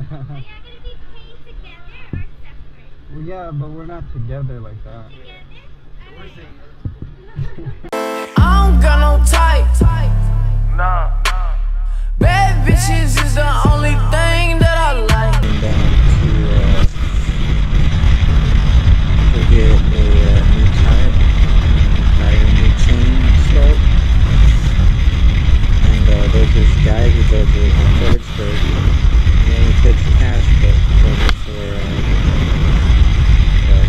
gonna be paying together or separate? Well, yeah, but we're not together like that. I don't got no type. Nah. Bad bitches is the only thing that I like. To get a new tire, buy a new chain slot. And there's this guy who does it in Fredericksburg. He only takes cash, but does it for,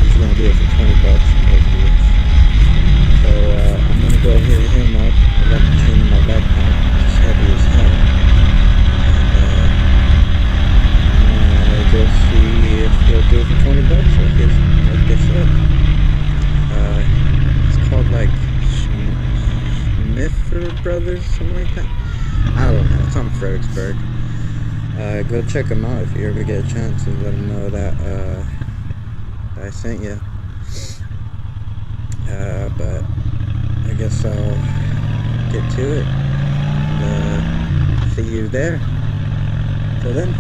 he's gonna do it for $20 hopefully. So I'm gonna go hit him up. I got the chain in my backpack, it's heavy as hell. And just see if he'll do it for $20 like they said. It's called like Schmiffer Brothers, something like that. I don't know, it's on Fredericksburg. Go check them out if you ever get a chance, and let them know that I sent you. But I guess I'll get to it. See you there. Till then.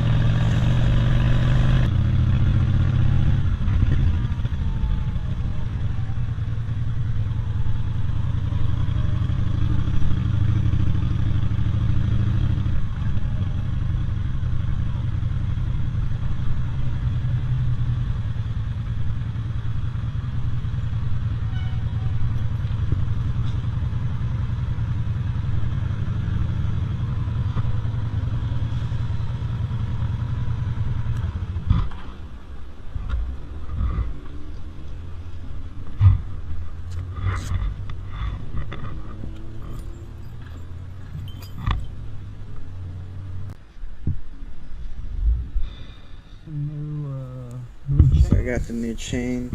So I got the new chain.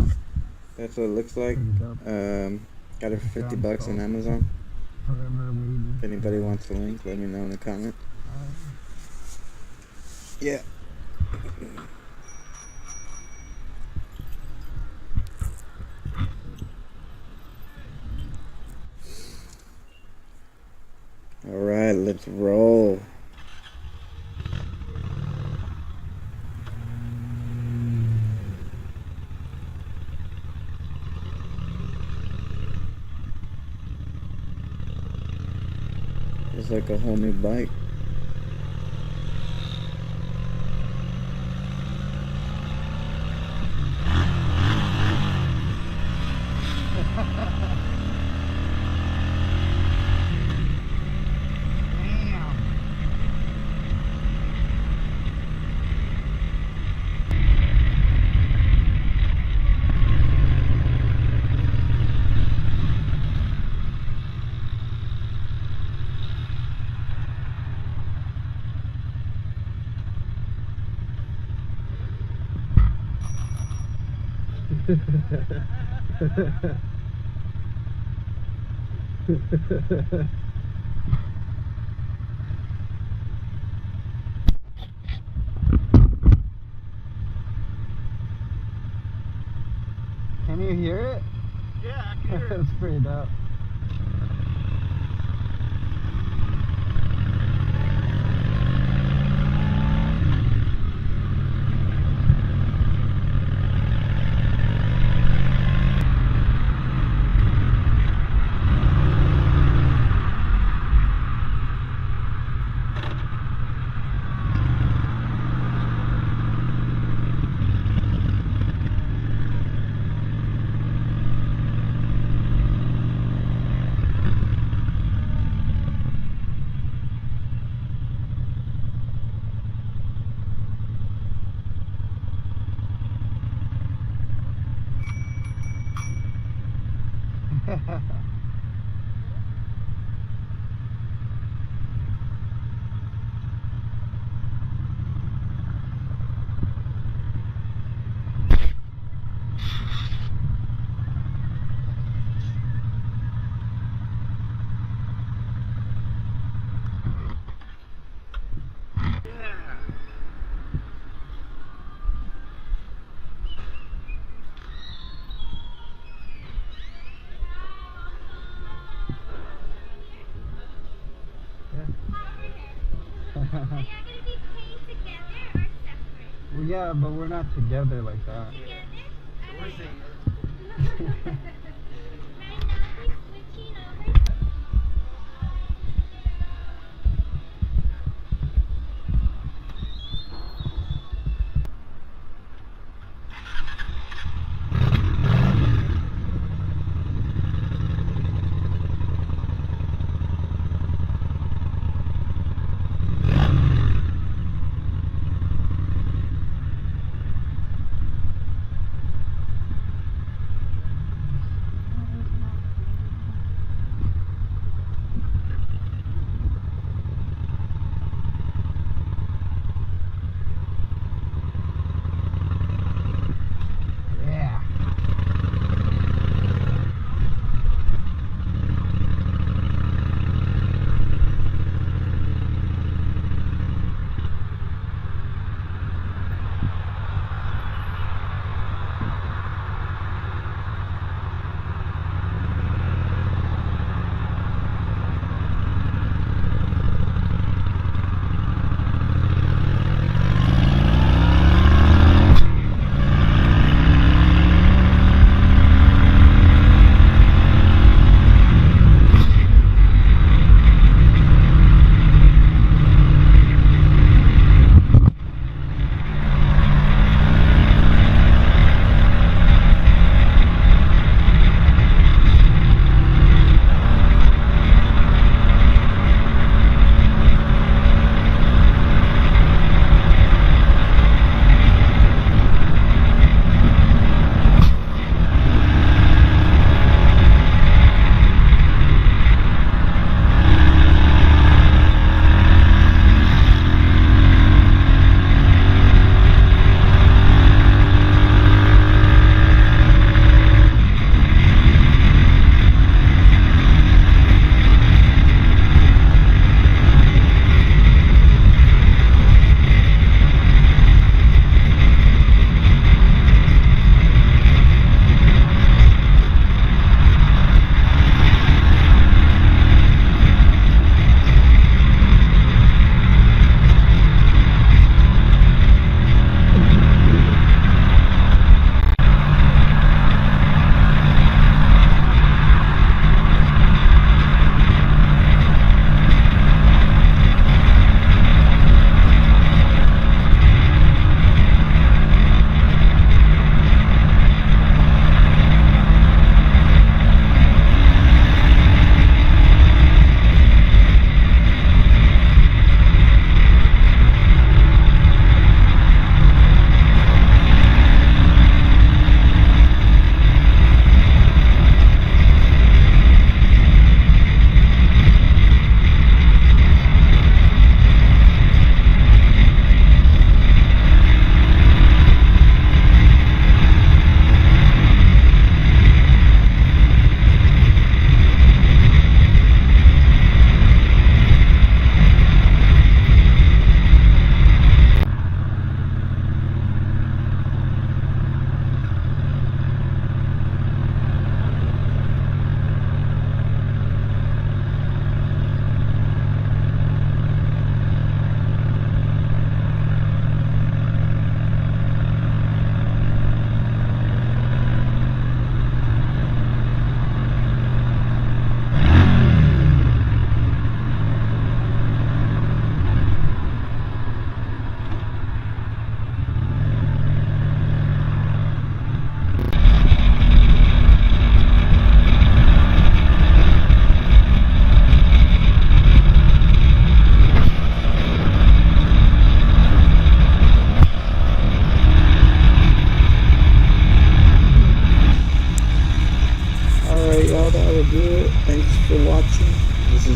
That's what it looks like. Got it for $50 on Amazon. If anybody wants the link, let me know in the comment. Yeah. Alright, let's roll. It's like a whole new bike. Can you hear it? Yeah, I can hear it. That's pretty dope. Well, yeah, but we're not together like that. We're single. Right now we're switching over. Yeah.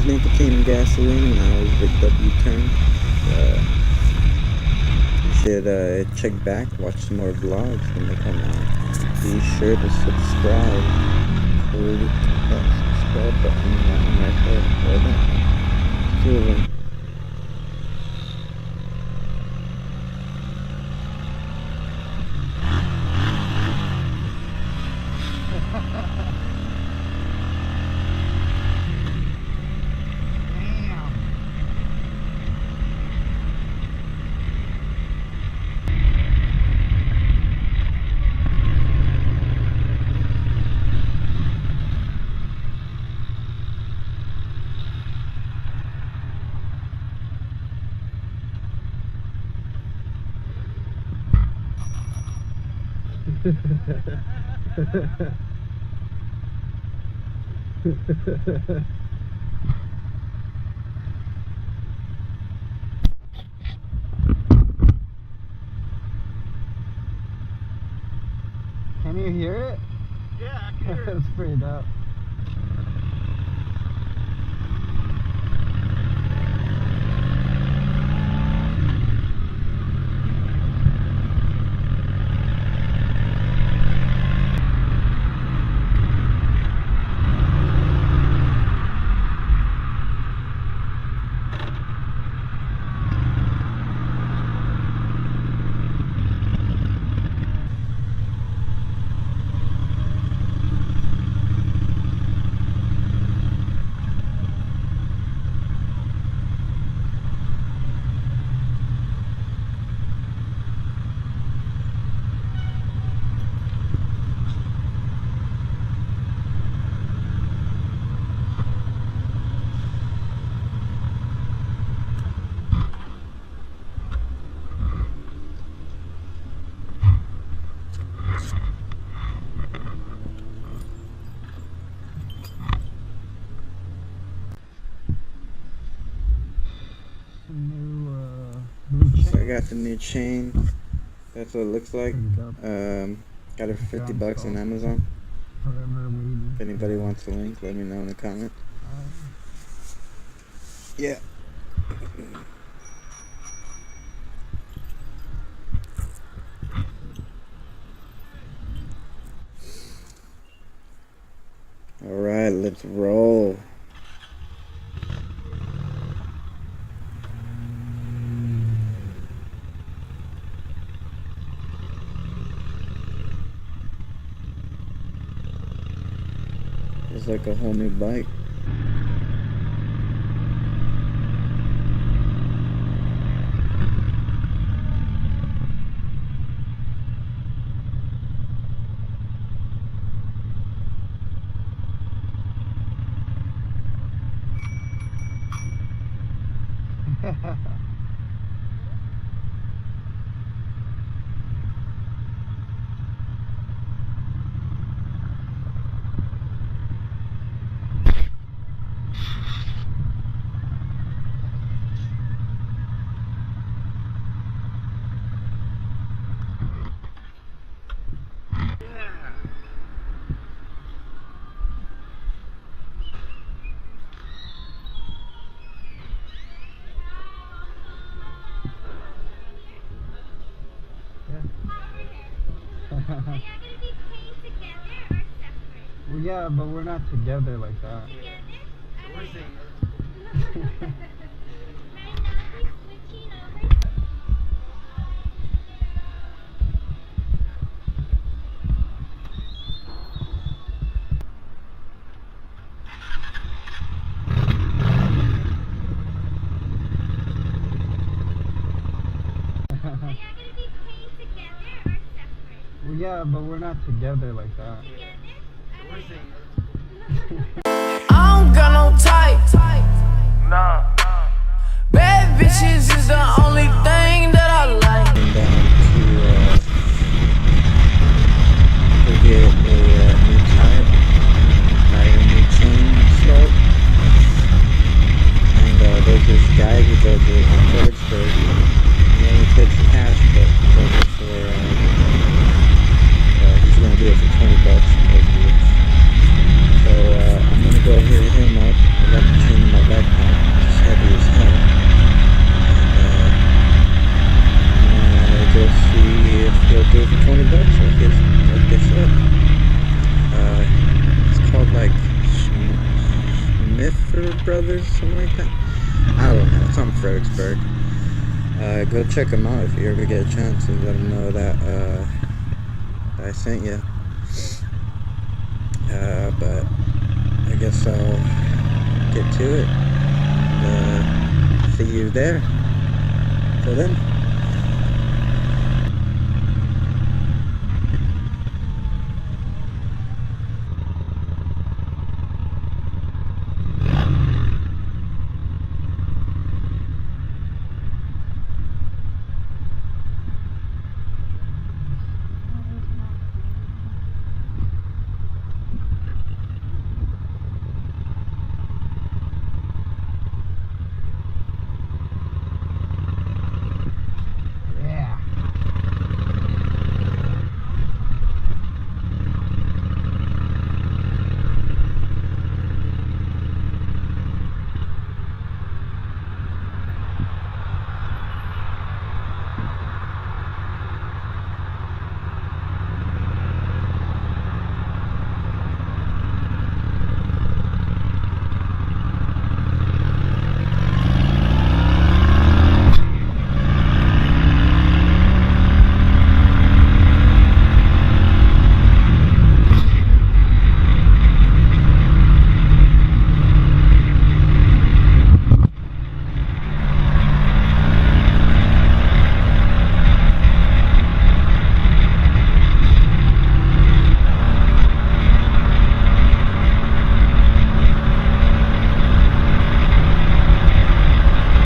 Nicotine and Gasoline, and I was Big W Turn. You should check back, watch some more vlogs when they come out. Be sure to subscribe. Click that subscribe button right there. See you then. Can you hear it? Yeah, I can hear it. That's pretty dope. New So I chain. got the new chain. That's what it looks like. Got it for 50 bucks on Amazon. Whatever we. If anybody wants a link, let me know in the comment. Yeah. Alright, let's roll. It's like a whole new bike. Are y'all gonna be playing together or separate? Well, yeah, but we're not together like that. Together? We're Okay. singing. Right now we're switching over. Are y'all gonna be playing together or separate? Well, yeah, but we're not together like that. Together? We're Okay. singing. I don't got no type. Bad bitches is the only thing that I like. Came down to get a new tire, buy a new chain slot. And there's this guy who does it on Fredericksburg. He only takes cash, but he does it for, he's gonna do it for 20 bucks. So I'm gonna go hit him up. I got the chain in my backpack. It's heavy as hell. Just see if he'll do it for 20 bucks like they said. It's called like Smith Brothers, something like that. I don't know, it's on Fredericksburg. Go check them out if you ever get a chance, and let them know that I sent you. But I guess I'll get to it. See you there. Till then.